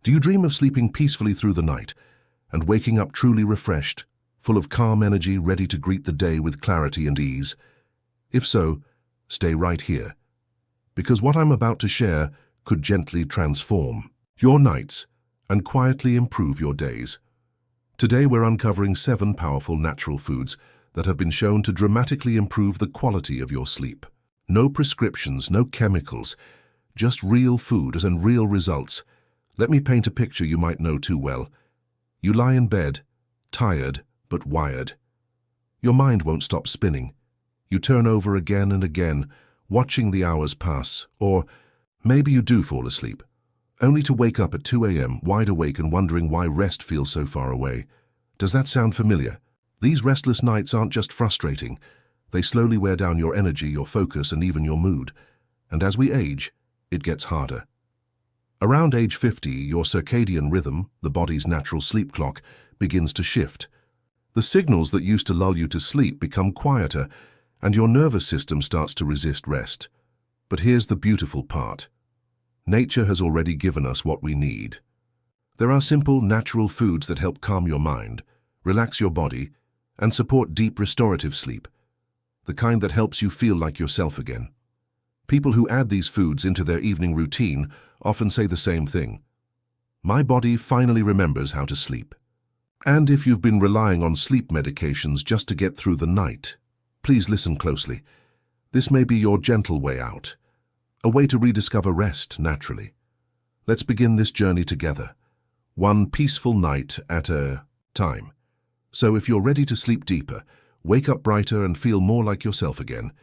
Do you dream of sleeping peacefully through the night and waking up truly refreshed, full of calm energy, ready to greet the day with clarity and ease? If so, stay right here, because what I'm about to share could gently transform your nights and quietly improve your days. Today we're uncovering 7 powerful natural foods that have been shown to dramatically improve the quality of your sleep. No prescriptions, no chemicals, just real food and real results. Let me paint a picture you might know too well. You lie in bed, tired but wired. Your mind won't stop spinning. You turn over again and again, watching the hours pass, or maybe you do fall asleep, only to wake up at 2 a.m. wide awake and wondering why rest feels so far away. Does that sound familiar? These restless nights aren't just frustrating. They slowly wear down your energy, your focus, and even your mood. And as we age, it gets harder. Around age 50, your circadian rhythm, the body's natural sleep clock, begins to shift. The signals that used to lull you to sleep become quieter, and your nervous system starts to resist rest. But here's the beautiful part. Nature has already given us what we need. There are simple, natural foods that help calm your mind, relax your body, and support deep restorative sleep, the kind that helps you feel like yourself again. People who add these foods into their evening routine often say the same thing. My body finally remembers how to sleep. And if you've been relying on sleep medications just to get through the night, please listen closely. This may be your gentle way out, a way to rediscover rest naturally. Let's begin this journey together, one peaceful night at a time. So if you're ready to sleep deeper, wake up brighter and feel more like yourself again,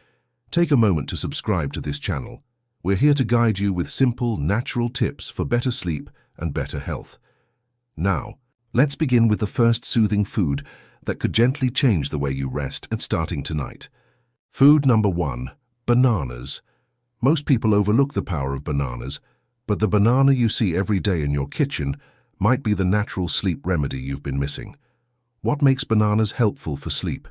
take a moment to subscribe to this channel. We're here to guide you with simple, natural tips for better sleep and better health. Now, let's begin with the first soothing food that could gently change the way you rest and starting tonight. Food number 1, bananas. Most people overlook the power of bananas, but the banana you see every day in your kitchen might be the natural sleep remedy you've been missing. What makes bananas helpful for sleep?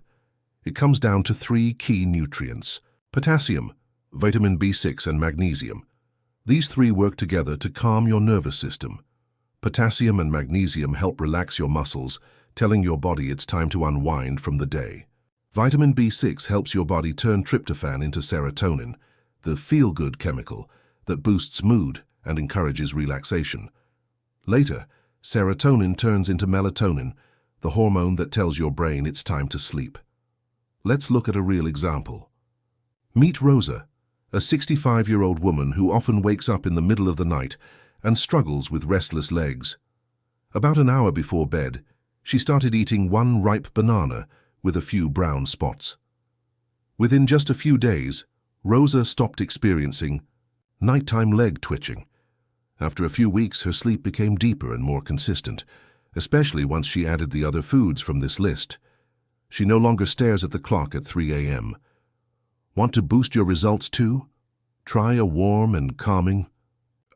It comes down to 3 key nutrients: potassium, vitamin B6, and magnesium. These 3 work together to calm your nervous system. Potassium and magnesium help relax your muscles, telling your body it's time to unwind from the day. Vitamin B6 helps your body turn tryptophan into serotonin, the feel-good chemical that boosts mood and encourages relaxation. Later, serotonin turns into melatonin, the hormone that tells your brain it's time to sleep. Let's look at a real example. Meet Rosa, a 65-year-old woman who often wakes up in the middle of the night and struggles with restless legs. About an hour before bed, she started eating 1 ripe banana with a few brown spots. Within just a few days, Rosa stopped experiencing nighttime leg twitching. After a few weeks, her sleep became deeper and more consistent, especially once she added the other foods from this list. She no longer stares at the clock at 3 a.m. Want to boost your results too? Try a warm and calming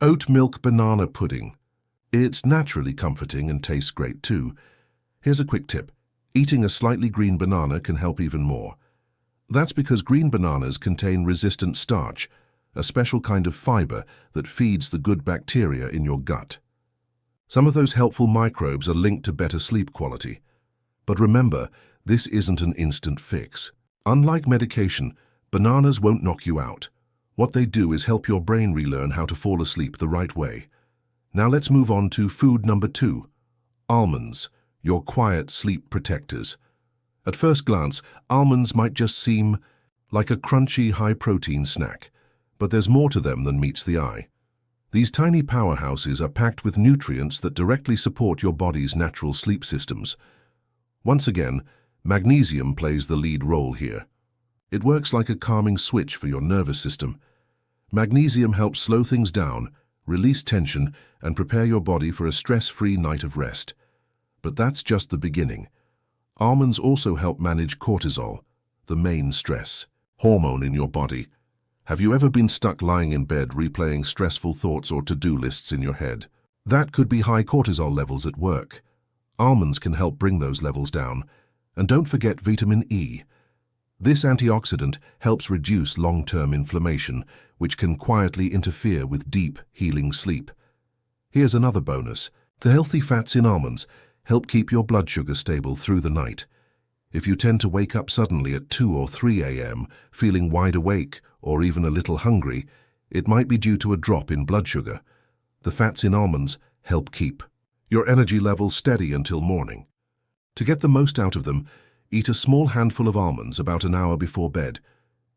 oat milk banana pudding. It's naturally comforting and tastes great too. Here's a quick tip. Eating a slightly green banana can help even more. That's because green bananas contain resistant starch, a special kind of fiber that feeds the good bacteria in your gut. Some of those helpful microbes are linked to better sleep quality. But remember, this isn't an instant fix. Unlike medication, bananas won't knock you out. What they do is help your brain relearn how to fall asleep the right way. Now let's move on to food number 2, almonds, your quiet sleep protectors. At first glance, almonds might just seem like a crunchy, high-protein snack, but there's more to them than meets the eye. These tiny powerhouses are packed with nutrients that directly support your body's natural sleep systems. Once again, magnesium plays the lead role here. It works like a calming switch for your nervous system. Magnesium helps slow things down, release tension, and prepare your body for a stress-free night of rest. But that's just the beginning. Almonds also help manage cortisol, the main stress hormone in your body. Have you ever been stuck lying in bed replaying stressful thoughts or to-do lists in your head? That could be high cortisol levels at work. Almonds can help bring those levels down. And don't forget vitamin E. This antioxidant helps reduce long-term inflammation, which can quietly interfere with deep, healing sleep. Here's another bonus. The healthy fats in almonds help keep your blood sugar stable through the night. If you tend to wake up suddenly at 2 or 3 a.m., feeling wide awake or even a little hungry, it might be due to a drop in blood sugar. The fats in almonds help keep your energy levels steady until morning. To get the most out of them, eat a small handful of almonds about an hour before bed.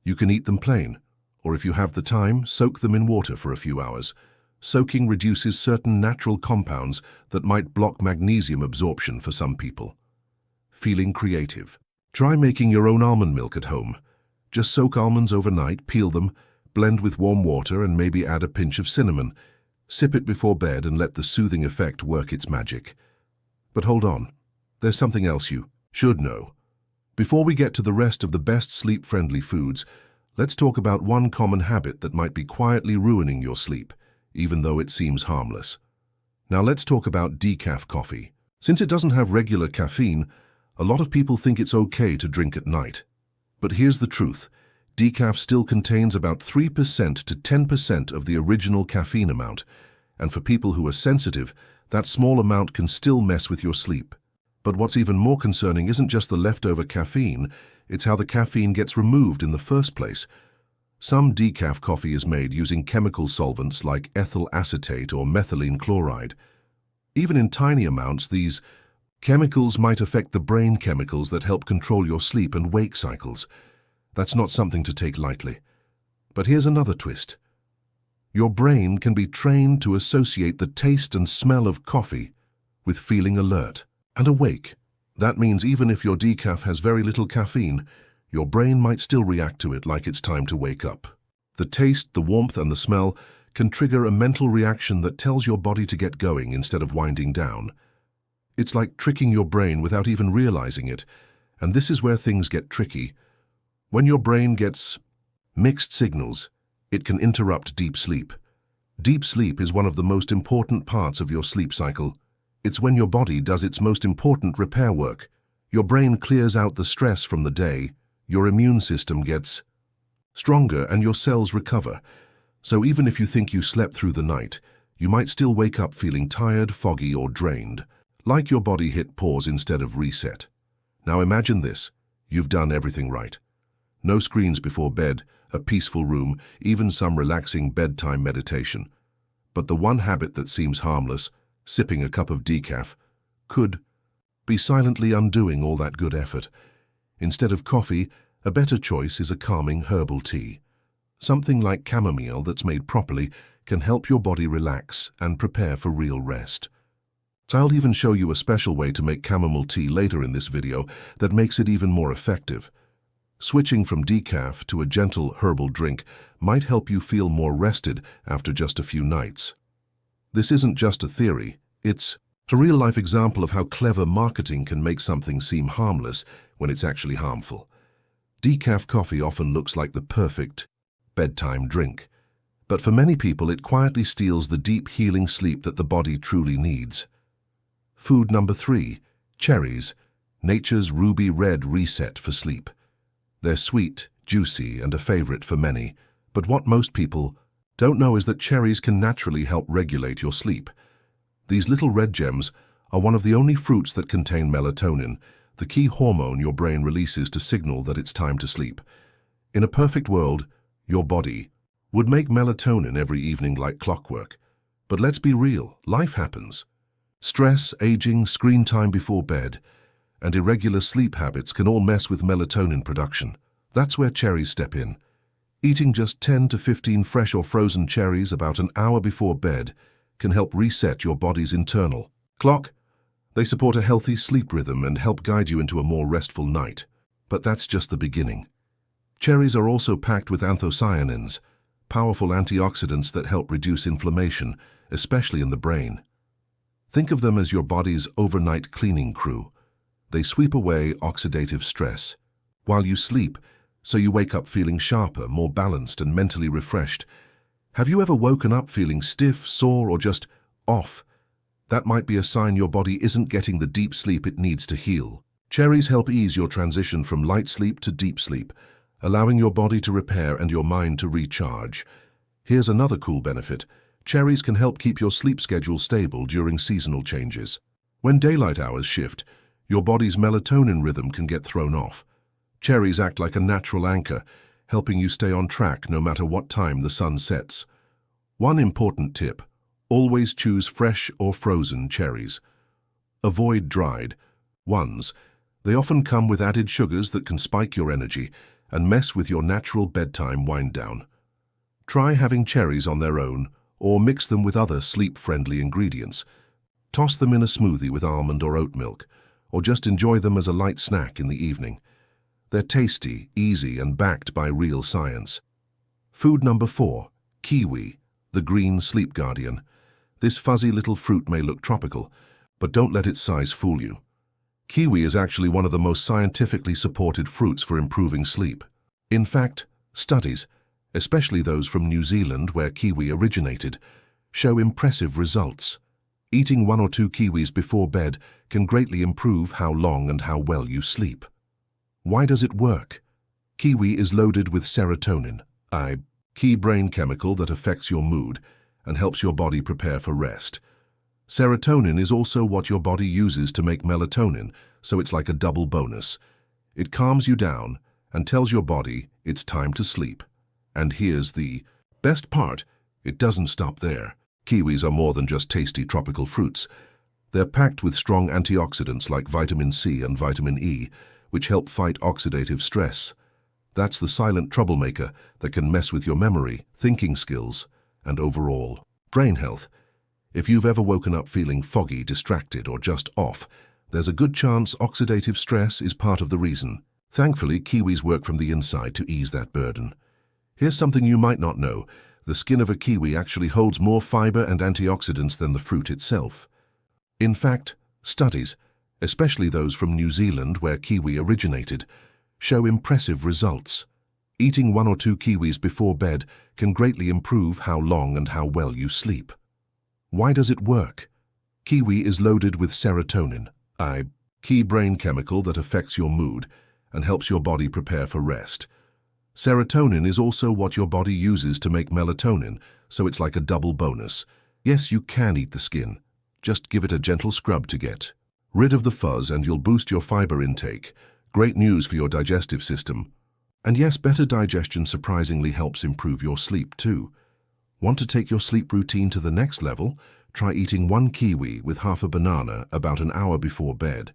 You can eat them plain, or if you have the time, soak them in water for a few hours. Soaking reduces certain natural compounds that might block magnesium absorption for some people. Feeling creative. Try making your own almond milk at home. Just soak almonds overnight, peel them, blend with warm water and maybe add a pinch of cinnamon. Sip it before bed and let the soothing effect work its magic. But hold on, there's something else you should know. Before we get to the rest of the best sleep-friendly foods, let's talk about one common habit that might be quietly ruining your sleep, even though it seems harmless. Now let's talk about decaf coffee. Since it doesn't have regular caffeine, a lot of people think it's okay to drink at night. But here's the truth. Decaf still contains about 3% to 10% of the original caffeine amount, and for people who are sensitive, that small amount can still mess with your sleep. But what's even more concerning isn't just the leftover caffeine, it's how the caffeine gets removed in the first place. Some decaf coffee is made using chemical solvents like ethyl acetate or methylene chloride. Even in tiny amounts, these chemicals might affect the brain chemicals that help control your sleep and wake cycles. That's not something to take lightly. But here's another twist. Your brain can be trained to associate the taste and smell of coffee with feeling alert and awake. That means even if your decaf has very little caffeine, your brain might still react to it like it's time to wake up. The taste, the warmth, and the smell can trigger a mental reaction that tells your body to get going instead of winding down. It's like tricking your brain without even realizing it, and this is where things get tricky. When your brain gets mixed signals, it can interrupt deep sleep. Deep sleep is one of the most important parts of your sleep cycle. It's when your body does its most important repair work. Your brain clears out the stress from the day, your immune system gets stronger, and your cells recover. So even if you think you slept through the night, you might still wake up feeling tired, foggy, or drained, like your body hit pause instead of reset. Now imagine this. You've done everything right. No screens before bed, a peaceful room, even some relaxing bedtime meditation. But the one habit that seems harmless, sipping a cup of decaf, could be silently undoing all that good effort. Instead of coffee, a better choice is a calming herbal tea. Something like chamomile that's made properly can help your body relax and prepare for real rest. So I'll even show you a special way to make chamomile tea later in this video that makes it even more effective. Switching from decaf to a gentle herbal drink might help you feel more rested after just a few nights. This isn't just a theory, it's a real-life example of how clever marketing can make something seem harmless when it's actually harmful. Decaf coffee often looks like the perfect bedtime drink, but for many people it quietly steals the deep healing sleep that the body truly needs. Food number 3, cherries, nature's ruby red reset for sleep. They're sweet, juicy, and a favorite for many, but what most people don't know is that cherries can naturally help regulate your sleep. These little red gems are one of the only fruits that contain melatonin, the key hormone your brain releases to signal that it's time to sleep. In a perfect world, your body would make melatonin every evening like clockwork. But let's be real, life happens. Stress, aging, screen time before bed, and irregular sleep habits can all mess with melatonin production. That's where cherries step in. Eating just 10 to 15 fresh or frozen cherries about an hour before bed can help reset your body's internal clock. They support a healthy sleep rhythm and help guide you into a more restful night. But that's just the beginning. Cherries are also packed with anthocyanins, powerful antioxidants that help reduce inflammation, especially in the brain. Think of them as your body's overnight cleaning crew. They sweep away oxidative stress while you sleep, so you wake up feeling sharper, more balanced, and mentally refreshed. Have you ever woken up feeling stiff, sore, or just off? That might be a sign your body isn't getting the deep sleep it needs to heal. Cherries help ease your transition from light sleep to deep sleep, allowing your body to repair and your mind to recharge. Here's another cool benefit. Cherries can help keep your sleep schedule stable during seasonal changes. When daylight hours shift, your body's melatonin rhythm can get thrown off. Cherries act like a natural anchor, helping you stay on track no matter what time the sun sets. One important tip: always choose fresh or frozen cherries. Avoid dried ones. They often come with added sugars that can spike your energy and mess with your natural bedtime wind-down. Try having cherries on their own or mix them with other sleep-friendly ingredients. Toss them in a smoothie with almond or oat milk, or just enjoy them as a light snack in the evening. They're tasty, easy, and backed by real science. Food number 4, kiwi, the green sleep guardian. This fuzzy little fruit may look tropical, but don't let its size fool you. Kiwi is actually one of the most scientifically supported fruits for improving sleep. In fact, studies, especially those from New Zealand where kiwi originated, show impressive results. Eating 1 or 2 kiwis before bed can greatly improve how long and how well you sleep. Why does it work? Kiwi is loaded with serotonin, a key brain chemical that affects your mood and helps your body prepare for rest. Serotonin is also what your body uses to make melatonin, so it's like a double bonus. It calms you down and tells your body it's time to sleep. And here's the best part: it doesn't stop there. Kiwis are more than just tasty tropical fruits. They're packed with strong antioxidants like vitamin C and vitamin E, which help fight oxidative stress. That's the silent troublemaker that can mess with your memory, thinking skills, and overall brain health. If you've ever woken up feeling foggy, distracted, or just off, there's a good chance oxidative stress is part of the reason. Thankfully, kiwis work from the inside to ease that burden. Here's something you might not know: the skin of a kiwi actually holds more fiber and antioxidants than the fruit itself. In fact, studies, especially those from New Zealand where kiwi originated, show impressive results. Eating 1 or 2 kiwis before bed can greatly improve how long and how well you sleep. Why does it work? Kiwi is loaded with serotonin, a key brain chemical that affects your mood and helps your body prepare for rest. Serotonin is also what your body uses to make melatonin, so it's like a double bonus. Yes, you can eat the skin. Just give it a gentle scrub to get rid of the fuzz and you'll boost your fiber intake. Great news for your digestive system. And yes, better digestion surprisingly helps improve your sleep too. Want to take your sleep routine to the next level? Try eating 1 kiwi with half a banana about an hour before bed.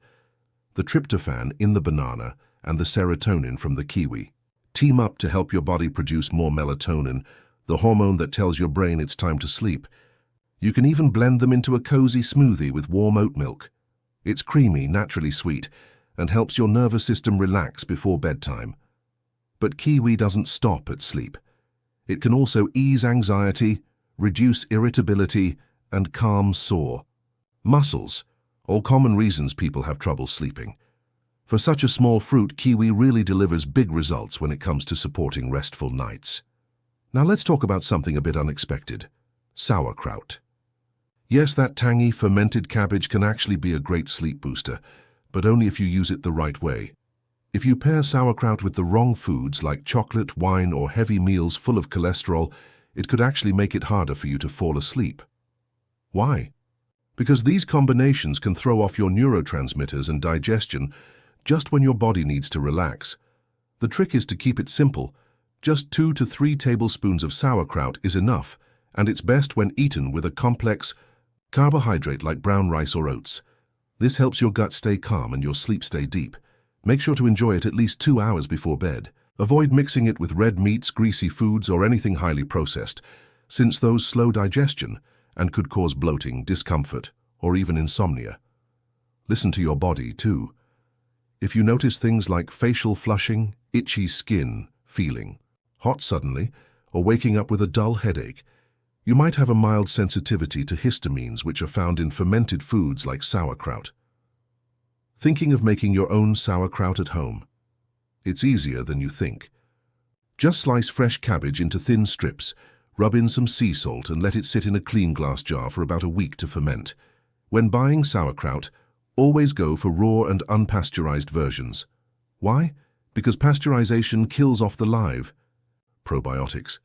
The tryptophan in the banana and the serotonin from the kiwi team up to help your body produce more melatonin, the hormone that tells your brain it's time to sleep. You can even blend them into a cozy smoothie with warm oat milk. It's creamy, naturally sweet, and helps your nervous system relax before bedtime. But kiwi doesn't stop at sleep. It can also ease anxiety, reduce irritability, and calm sore muscles, all common reasons people have trouble sleeping. For such a small fruit, kiwi really delivers big results when it comes to supporting restful nights. Now let's talk about something a bit unexpected: sauerkraut. Yes, that tangy, fermented cabbage can actually be a great sleep booster, but only if you use it the right way. If you pair sauerkraut with the wrong foods like chocolate, wine, or heavy meals full of cholesterol, it could actually make it harder for you to fall asleep. Why? Because these combinations can throw off your neurotransmitters and digestion just when your body needs to relax. The trick is to keep it simple. Just 2 to 3 tablespoons of sauerkraut is enough, and it's best when eaten with a complex carbohydrate like brown rice or oats. This helps your gut stay calm and your sleep stay deep. Make sure to enjoy it at least 2 hours before bed. Avoid mixing it with red meats, greasy foods, or anything highly processed, since those slow digestion and could cause bloating, discomfort, or even insomnia. Listen to your body, too. If you notice things like facial flushing, itchy skin, feeling hot suddenly, or waking up with a dull headache, you might have a mild sensitivity to histamines, which are found in fermented foods like sauerkraut. Thinking of making your own sauerkraut at home? It's easier than you think. Just slice fresh cabbage into thin strips, rub in some sea salt and let it sit in a clean glass jar for about a week to ferment. When buying sauerkraut, always go for raw and unpasteurized versions. Why? Because pasteurization kills off the live probiotics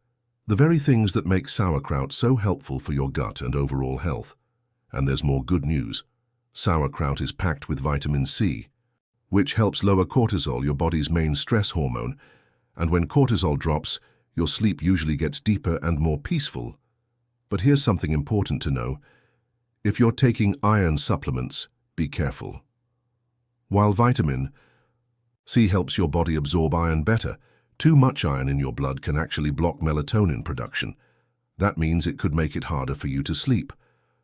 The very things that make sauerkraut so helpful for your gut and overall health. And there's more good news. Sauerkraut is packed with vitamin C, which helps lower cortisol, your body's main stress hormone, and when cortisol drops, your sleep usually gets deeper and more peaceful. But here's something important to know. If you're taking iron supplements, be careful. While vitamin C helps your body absorb iron better, too much iron in your blood can actually block melatonin production. That means it could make it harder for you to sleep.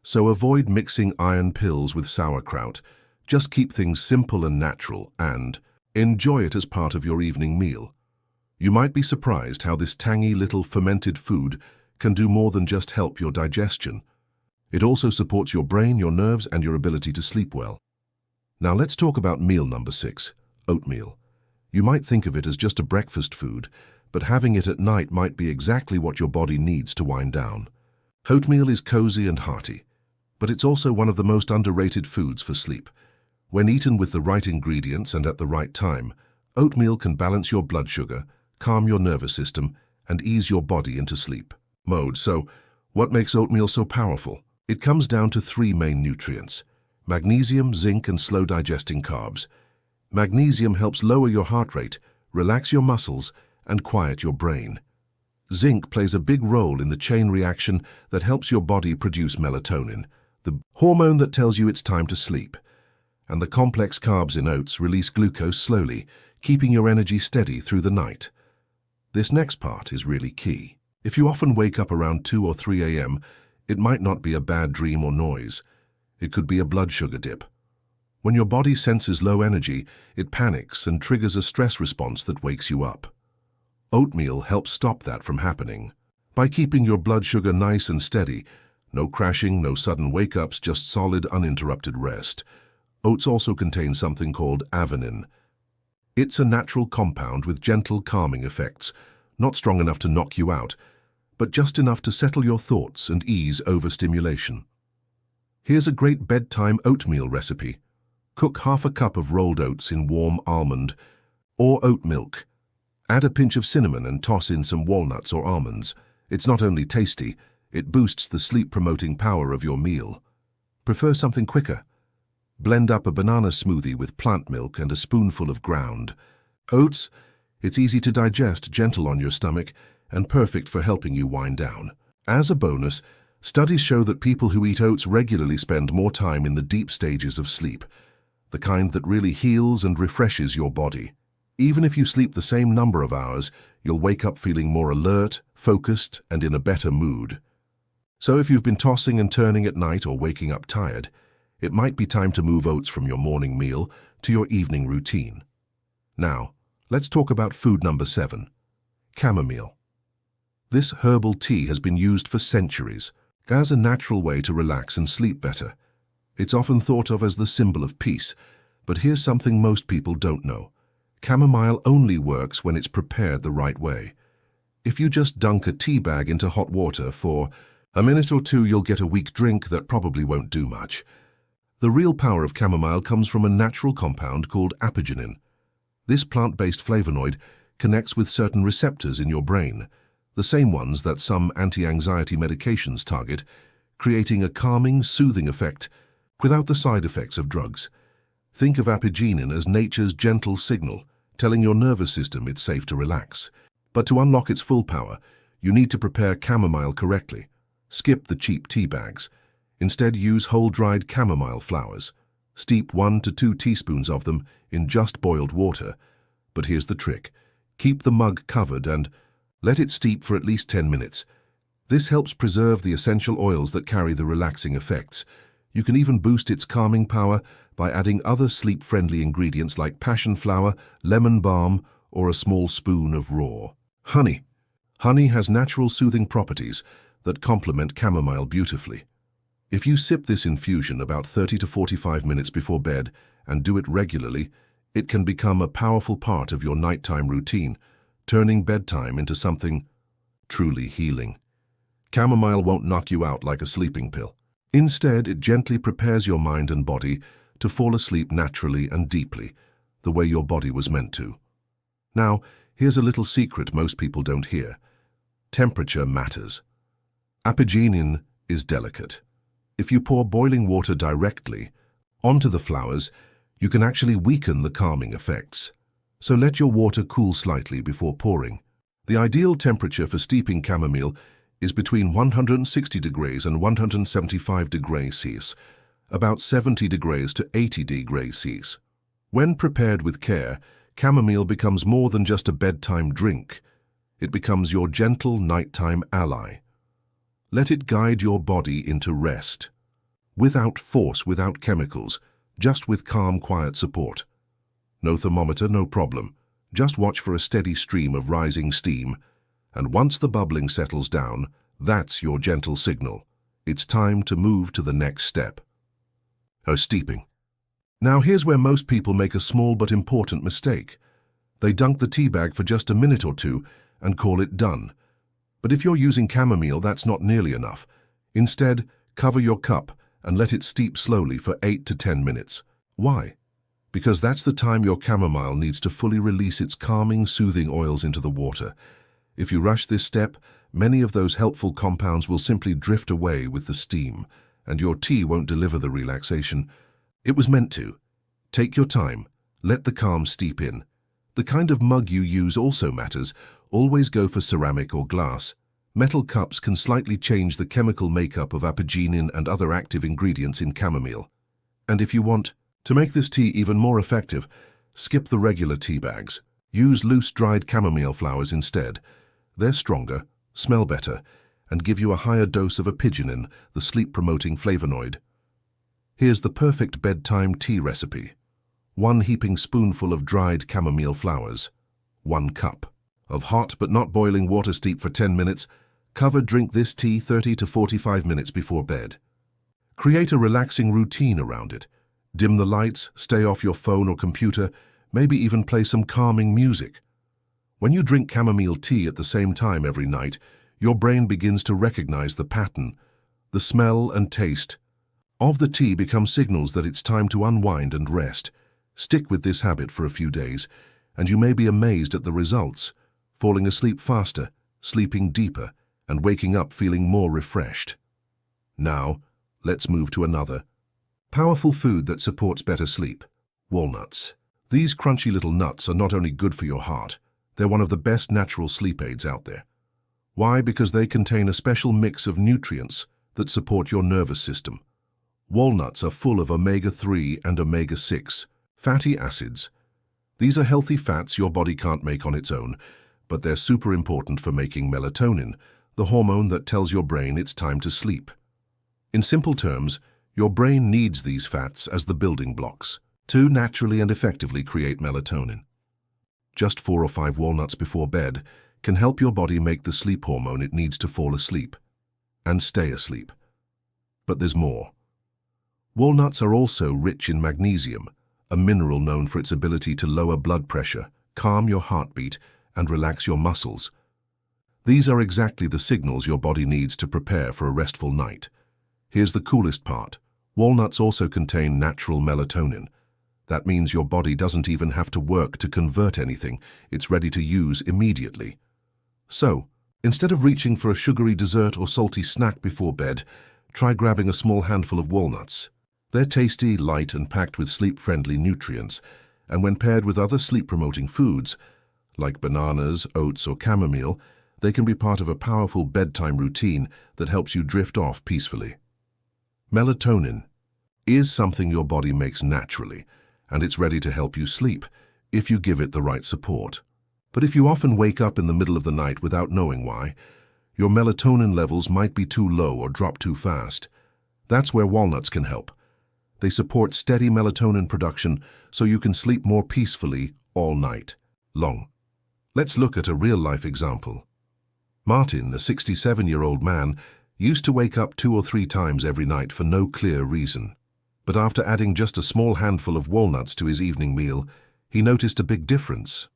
So avoid mixing iron pills with sauerkraut. Just keep things simple and natural and enjoy it as part of your evening meal. You might be surprised how this tangy little fermented food can do more than just help your digestion. It also supports your brain, your nerves, and your ability to sleep well. Now let's talk about meal number 6, oatmeal. You might think of it as just a breakfast food, but having it at night might be exactly what your body needs to wind down. Oatmeal is cozy and hearty, but it's also one of the most underrated foods for sleep. When eaten with the right ingredients and at the right time, oatmeal can balance your blood sugar, calm your nervous system, and ease your body into sleep mode. So, what makes oatmeal so powerful? It comes down to 3 main nutrients: magnesium, zinc, and slow-digesting carbs. Magnesium helps lower your heart rate, relax your muscles, and quiet your brain. Zinc plays a big role in the chain reaction that helps your body produce melatonin, the hormone that tells you it's time to sleep. And the complex carbs in oats release glucose slowly, keeping your energy steady through the night. This next part is really key. If you often wake up around 2 or 3 a.m., it might not be a bad dream or noise. It could be a blood sugar dip. When your body senses low energy, it panics and triggers a stress response that wakes you up. Oatmeal helps stop that from happening. By keeping your blood sugar nice and steady, no crashing, no sudden wake-ups, just solid, uninterrupted rest. Oats also contain something called avenin. It's a natural compound with gentle calming effects, not strong enough to knock you out, but just enough to settle your thoughts and ease overstimulation. Here's a great bedtime oatmeal recipe. Cook half a cup of rolled oats in warm almond or oat milk. Add a pinch of cinnamon and toss in some walnuts or almonds. It's not only tasty, it boosts the sleep-promoting power of your meal. Prefer something quicker? Blend up a banana smoothie with plant milk and a spoonful of ground oats. It's easy to digest, gentle on your stomach, and perfect for helping you wind down. As a bonus, studies show that people who eat oats regularly spend more time in the deep stages of sleep, the kind that really heals and refreshes your body. Even if you sleep the same number of hours, you'll wake up feeling more alert, focused, and in a better mood. So if you've been tossing and turning at night or waking up tired, it might be time to move oats from your morning meal to your evening routine. Now, let's talk about food number 7, chamomile. This herbal tea has been used for centuries as a natural way to relax and sleep better. It's often thought of as the symbol of peace, but here's something most people don't know. Chamomile only works when it's prepared the right way. If you just dunk a tea bag into hot water for a minute or two, you'll get a weak drink that probably won't do much. The real power of chamomile comes from a natural compound called apigenin. This plant-based flavonoid connects with certain receptors in your brain, the same ones that some anti-anxiety medications target, creating a calming, soothing effect without the side effects of drugs. Think of apigenin as nature's gentle signal, telling your nervous system it's safe to relax. But to unlock its full power, you need to prepare chamomile correctly. Skip the cheap tea bags. Instead, use whole dried chamomile flowers. Steep 1 to 2 teaspoons of them in just boiled water. But here's the trick. Keep the mug covered and let it steep for at least 10 minutes. This helps preserve the essential oils that carry the relaxing effects. You can even boost its calming power by adding other sleep-friendly ingredients like passion flower, lemon balm, or a small spoon of raw honey. Honey has natural soothing properties that complement chamomile beautifully. If you sip this infusion about 30 to 45 minutes before bed and do it regularly, it can become a powerful part of your nighttime routine, turning bedtime into something truly healing. Chamomile won't knock you out like a sleeping pill. Instead, it gently prepares your mind and body to fall asleep naturally and deeply, the way your body was meant to. Now, here's a little secret most people don't hear. Temperature matters. Apigenin is delicate. If you pour boiling water directly onto the flowers, you can actually weaken the calming effects. So let your water cool slightly before pouring. The ideal temperature for steeping chamomile is between 160 degrees and 175 degrees Celsius, about 70 degrees to 80 degrees Celsius. When prepared with care, chamomile becomes more than just a bedtime drink. It becomes your gentle nighttime ally. Let it guide your body into rest. Without force, without chemicals, just with calm, quiet support. No thermometer, no problem. Just watch for a steady stream of rising steam, and once the bubbling settles down, that's your gentle signal. It's time to move to the next step. Steeping. Now here's where most people make a small but important mistake. They dunk the tea bag for just a minute or two and call it done. But if you're using chamomile, that's not nearly enough. Instead, cover your cup and let it steep slowly for 8 to 10 minutes. Why? Because that's the time your chamomile needs to fully release its calming, soothing oils into the water. If you rush this step, many of those helpful compounds will simply drift away with the steam, and your tea won't deliver the relaxation it was meant to. Take your time. Let the calm steep in. The kind of mug you use also matters. Always go for ceramic or glass. Metal cups can slightly change the chemical makeup of apigenin and other active ingredients in chamomile. And if you want to make this tea even more effective, skip the regular tea bags. Use loose dried chamomile flowers instead. They're stronger, smell better, and give you a higher dose of apigenin, the sleep-promoting flavonoid. Here's the perfect bedtime tea recipe. 1 heaping spoonful of dried chamomile flowers. 1 cup of hot but not boiling water. Steep for 10 minutes. Drink this tea 30 to 45 minutes before bed. Create a relaxing routine around it. Dim the lights, stay off your phone or computer, maybe even play some calming music. When you drink chamomile tea at the same time every night, your brain begins to recognize the pattern. The smell and taste of the tea become signals that it's time to unwind and rest. Stick with this habit for a few days, and you may be amazed at the results. Falling asleep faster, sleeping deeper, and waking up feeling more refreshed. Now, let's move to another powerful food that supports better sleep. Walnuts. These crunchy little nuts are not only good for your heart, they're one of the best natural sleep aids out there. Why? Because they contain a special mix of nutrients that support your nervous system. Walnuts are full of omega-3 and omega-6 fatty acids. These are healthy fats your body can't make on its own, but they're super important for making melatonin, the hormone that tells your brain it's time to sleep. In simple terms, your brain needs these fats as the building blocks to naturally and effectively create melatonin. Just 4 or 5 walnuts before bed can help your body make the sleep hormone it needs to fall asleep and stay asleep. But there's more. Walnuts are also rich in magnesium, a mineral known for its ability to lower blood pressure, calm your heartbeat, and relax your muscles. These are exactly the signals your body needs to prepare for a restful night. Here's the coolest part. Walnuts also contain natural melatonin. That means your body doesn't even have to work to convert anything. It's ready to use immediately. So, instead of reaching for a sugary dessert or salty snack before bed, try grabbing a small handful of walnuts. They're tasty, light, and packed with sleep-friendly nutrients, and when paired with other sleep-promoting foods, like bananas, oats, or chamomile, they can be part of a powerful bedtime routine that helps you drift off peacefully. Melatonin is something your body makes naturally, and it's ready to help you sleep if you give it the right support. But if you often wake up in the middle of the night without knowing why, your melatonin levels might be too low or drop too fast. That's where walnuts can help. They support steady melatonin production so you can sleep more peacefully all night long. Let's look at a real-life example. Martin, a 67-year-old man, used to wake up 2 or 3 times every night for no clear reason. But after adding just a small handful of walnuts to his evening meal, he noticed a big difference.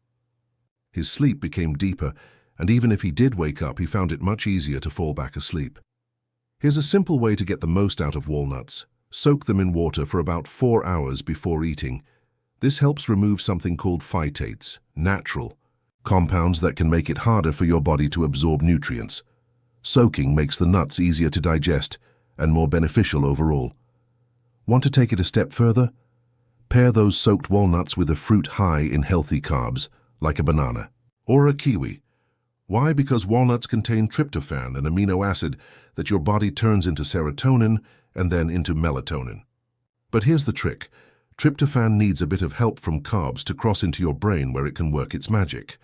His sleep became deeper, and even if he did wake up, he found it much easier to fall back asleep. Here's a simple way to get the most out of walnuts. Soak them in water for about 4 hours before eating. This helps remove something called phytates, natural compounds that can make it harder for your body to absorb nutrients. Soaking makes the nuts easier to digest and more beneficial overall. Want to take it a step further? Pair those soaked walnuts with a fruit high in healthy carbs, like a banana or a kiwi. Why? Because walnuts contain tryptophan, an amino acid that your body turns into serotonin and then into melatonin. But here's the trick. Tryptophan needs a bit of help from carbs to cross into your brain where it can work its magic.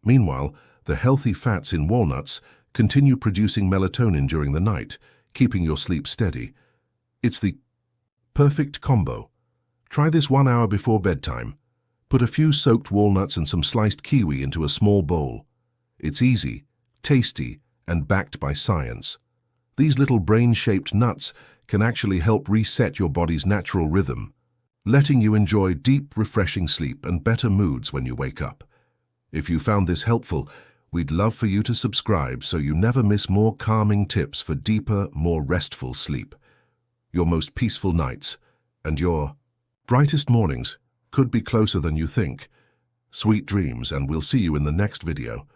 Meanwhile, the healthy fats in walnuts continue producing melatonin during the night, keeping your sleep steady. It's the perfect combo. Try this 1 hour before bedtime. Put a few soaked walnuts and some sliced kiwi into a small bowl. It's easy, tasty, and backed by science. These little brain-shaped nuts can actually help reset your body's natural rhythm, letting you enjoy deep, refreshing sleep and better moods when you wake up. If you found this helpful, we'd love for you to subscribe so you never miss more calming tips for deeper, more restful sleep. Your most peaceful nights and your brightest mornings could be closer than you think. Sweet dreams, and we'll see you in the next video.